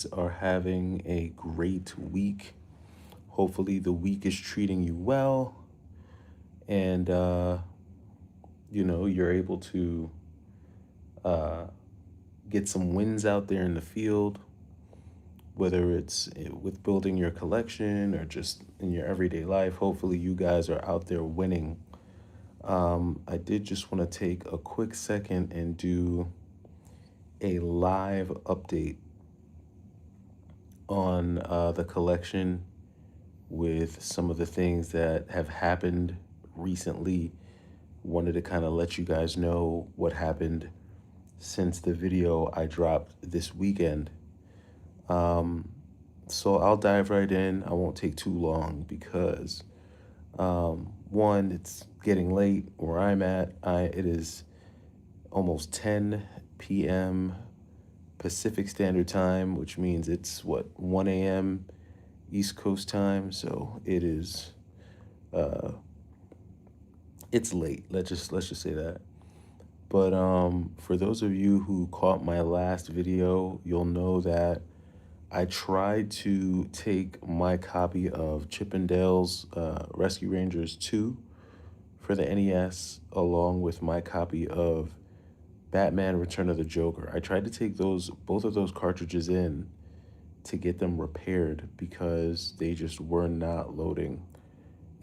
are having a great week. Hopefully, the week is treating you well, and you're able to uh, get some wins out there in the field, whether it's with building your collection or just in your everyday life. Hopefully, you guys are out there winning. I did just want to take a quick second and do a live update on the collection with some of the things that have happened recently. Wanted to kind of let you guys know what happened since the video I dropped this weekend. Um, so I'll dive right in. I won't take too long because one, it's getting late where I'm at. It is almost 10 p.m. Pacific Standard Time, which means it's what 1 a.m. East Coast time. So uh it's late. Let's just say that. But for those of you who caught my last video, you'll know that I tried to take my copy of Chippendale's Rescue Rangers 2 for the NES along with my copy of Batman Return of the Joker. I tried to take those both of those cartridges in to get them repaired because they just were not loading.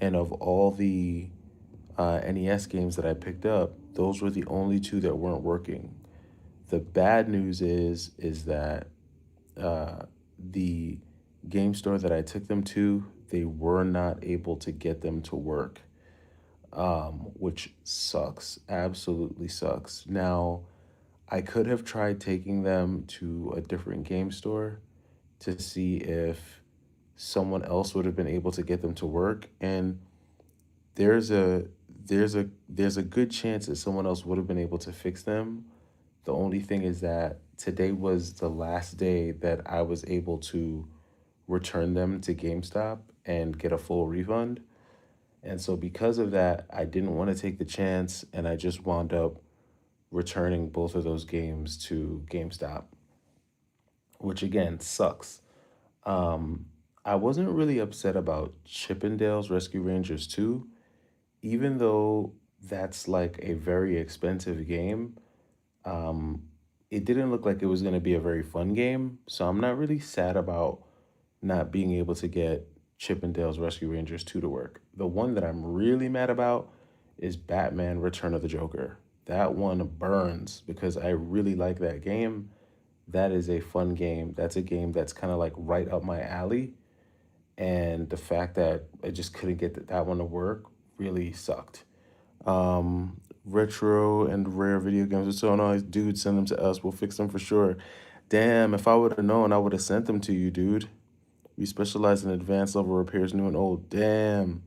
And of all the NES games that I picked up, those were the only two that weren't working. The bad news is that the game store that I took them to, they were not able to get them to work, which sucks. Absolutely sucks. Now, I could have tried taking them to a different game store to see if someone else would have been able to get them to work, and there's a there's a good chance that someone else would have been able to fix them. The only thing is that today was the last day that I was able to return them to GameStop and get a full refund. And so because of that, I didn't want to take the chance and I just wound up returning both of those games to GameStop, which again sucks. Um, I wasn't really upset about Chippendale's Rescue Rangers 2, even though that's like a very expensive game. Um, it didn't look like it was going to be a very fun game, so I'm not really sad about not being able to get Chippendale's Rescue Rangers 2 to work. The one that I'm really mad about is Batman Return of the Joker. That one burns because I really like that game. That is a fun game. That's a game that's kind of like right up my alley. And the fact that I just couldn't get that one to work really sucked. Retro and rare video games are so nice. Dude, send them to us. We'll fix them for sure. Damn, if I would have known, I would have sent them to you, dude. We specialize in advanced level repairs, new and old. Damn.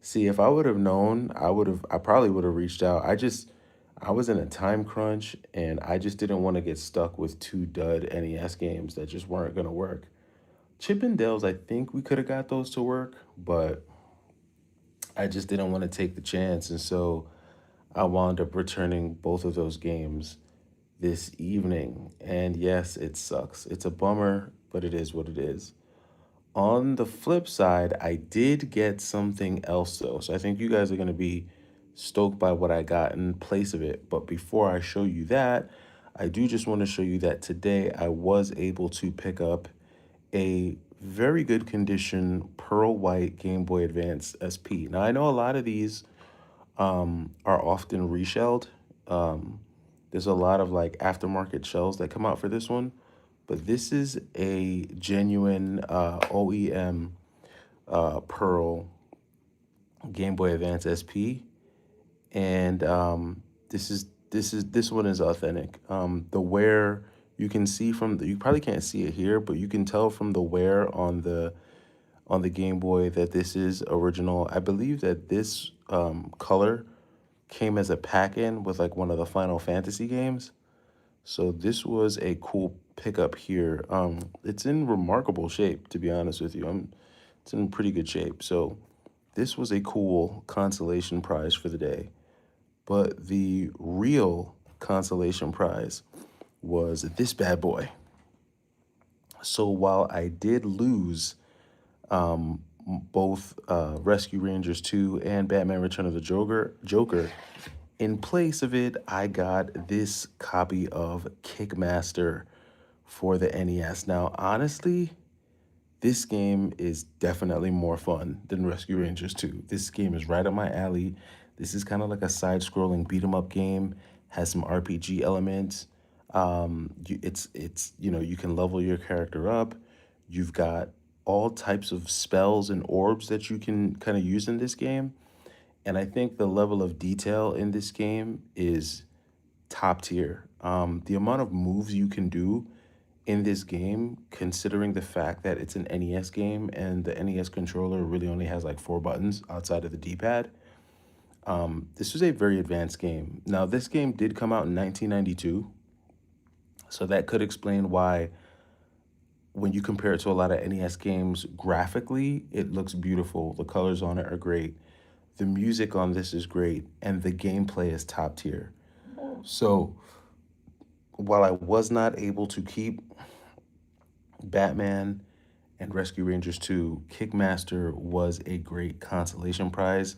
See, if I would have known, I probably would have reached out. I was in a time crunch and I just didn't want to get stuck with two dud NES games that just weren't going to work. Chippendales, I think we could have got those to work, but I just didn't want to take the chance. And so I wound up returning both of those games this evening. And yes, it sucks. It's a bummer, but it is what it is. On the flip side, I did get something else though. So I think you guys are going to be stoked by what I got in place of it. But before I show you that, I do just want to show you that today I was able to pick up a very good condition Pearl White Game Boy Advance SP. Now, I know a lot of these are often reshelled. There's a lot of like aftermarket shells that come out for this one, but this is a genuine OEM Pearl Game Boy Advance SP, and this one is authentic. The wear you can see from you probably can't see it here, but you can tell from the wear on the Game Boy that this is original. I believe that this color came as a pack-in with like one of the Final Fantasy games. So this was a cool pickup here. It's in remarkable shape, to be honest with you. It's in pretty good shape. So this was a cool consolation prize for the day. But the real consolation prize was this bad boy. So while I did lose both Rescue Rangers 2 and Batman Return of the Joker, in place of it, I got this copy of Kickmaster for the NES. Now, honestly, this game is definitely more fun than Rescue Rangers 2. This game is right up my alley. This is kind of like a side-scrolling beat 'em up game, has some RPG elements. It's you can level your character up. You've got all types of spells and orbs that you can kind of use in this game. And I think the level of detail in this game is top tier. The amount of moves you can do in this game, considering the fact that it's an NES game and the NES controller really only has like four buttons outside of the D-pad, this was a very advanced game. Now, this game did come out in 1992, so that could explain why, when you compare it to a lot of NES games, graphically, it looks beautiful. The colors on it are great. The music on this is great, and the gameplay is top tier. So, while I was not able to keep Batman and Rescue Rangers 2, Kickmaster was a great consolation prize.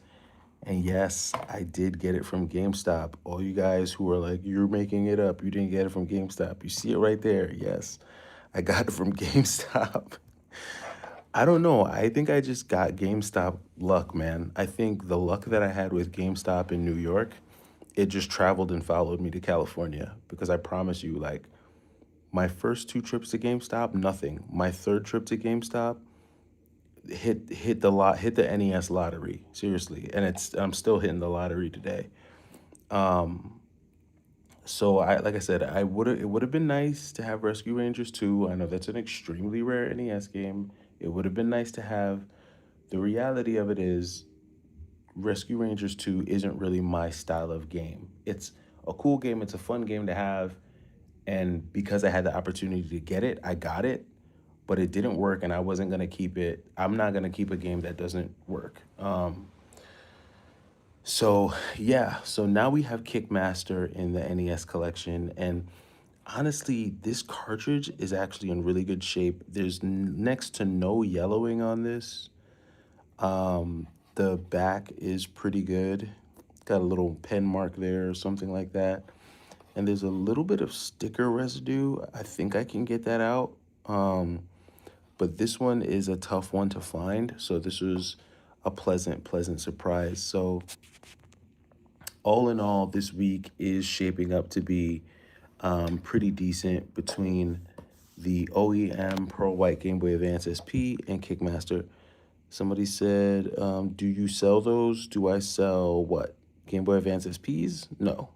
And yes, I did get it from GameStop. All you guys who are like, you're making it up, you didn't get it from GameStop. You see it right there. Yes, I got it from GameStop. I don't know. I think I just got GameStop luck, man. I think the luck that I had with GameStop in New York, it just traveled and followed me to California. Because I promise you, like, my first two trips to GameStop, nothing. My third trip to GameStop hit the NES lottery, seriously. And I'm still hitting the lottery today. So I like I said, it would have been nice to have Rescue Rangers 2. I know that's an extremely rare NES game. It would have been nice to have. The reality of it is Rescue Rangers 2 isn't really my style of game. It's a cool game, it's a fun game to have, and because I had the opportunity to get it, I got it, but it didn't work and I wasn't going to keep it. I'm not going to keep a game that doesn't work. So yeah, so now we have Kickmaster in the NES collection, and honestly, this cartridge is actually in really good shape. There's next to no yellowing on this. The back is pretty good. Got a little pen mark there or something like that. And there's a little bit of sticker residue. I think I can get that out. But this one is a tough one to find. So this was a pleasant surprise. So all in all, this week is shaping up to be pretty decent between the OEM Pearl White Game Boy Advance SP and Kickmaster. Somebody said, do you sell those? Do I sell what? Game Boy Advance SPs? No.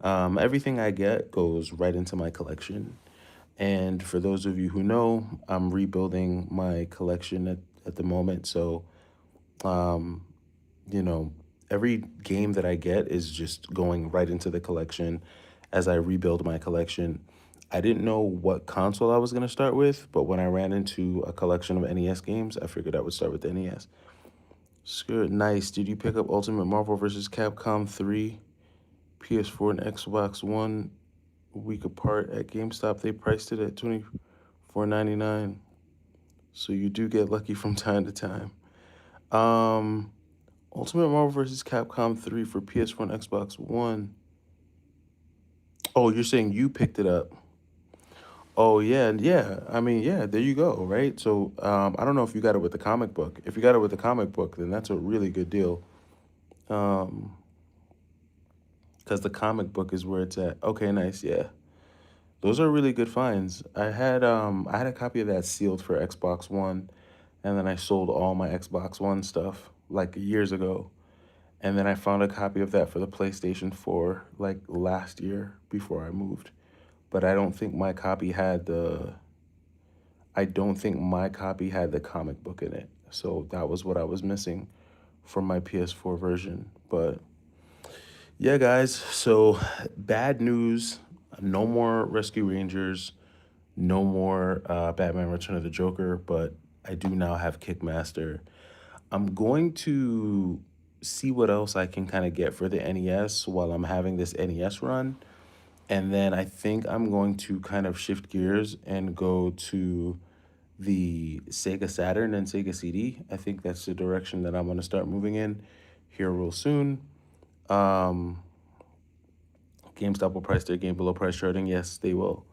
Everything I get goes right into my collection. And for those of you who know, I'm rebuilding my collection at the moment. So, you know, every game that I get is just going right into the collection as I rebuild my collection. I didn't know what console I was going to start with, but when I ran into a collection of NES games, I figured I would start with the NES. Good, nice. Did you pick up Ultimate Marvel vs. Capcom 3, PS4 and Xbox One a week apart at GameStop? They priced it at $24.99. So you do get lucky from time to time. Ultimate Marvel vs. Capcom 3 for PS4 and Xbox One. Oh, you're saying you picked it up. Oh yeah, yeah. I mean, yeah, there you go, right? So, I don't know if you got it with the comic book. If you got it with the comic book, then that's a really good deal. Because the comic book is where it's at. Okay, nice, yeah. Those are really good finds. I had a copy of that sealed for Xbox One, and then I sold all my Xbox One stuff like years ago. And then I found a copy of that for the PlayStation 4 like last year before I moved. But I don't think my copy had the comic book in it. So that was what I was missing from my PS4 version. But yeah, guys, so bad news. No more Rescue Rangers, no more Batman Return of the Joker, but I do now have Kickmaster. I'm going to see what else I can kind of get for the NES while I'm having this NES run. And then I think I'm going to kind of shift gears and go to the Sega Saturn and Sega CD. I think that's the direction that I'm going to start moving in here real soon. Um, GameStop will price their game below price charting. Yes, they will.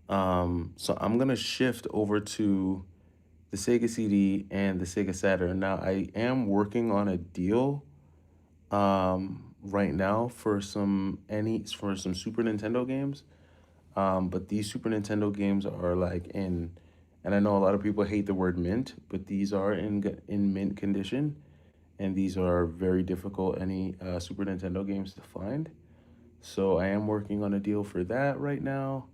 So I'm going to shift over to the Sega CD and the Sega Saturn. Now, I am working on a deal right now for some Super Nintendo games. But these Super Nintendo games are like and I know a lot of people hate the word mint, but these are in mint condition, and these are very difficult any Super Nintendo games to find. So I am working on a deal for that right now.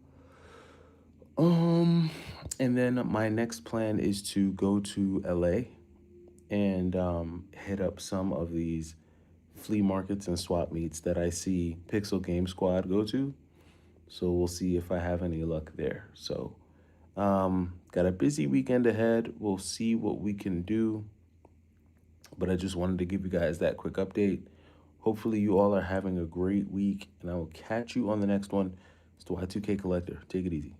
Um, and then my next plan is to go to LA and hit up some of these flea markets and swap meets that I see Pixel Game Squad go to. So we'll see if I have any luck there. So, got a busy weekend ahead. We'll see what we can do. But I just wanted to give you guys that quick update. Hopefully, you all are having a great week, and I will catch you on the next one. It's the Y2K Collector. Take it easy.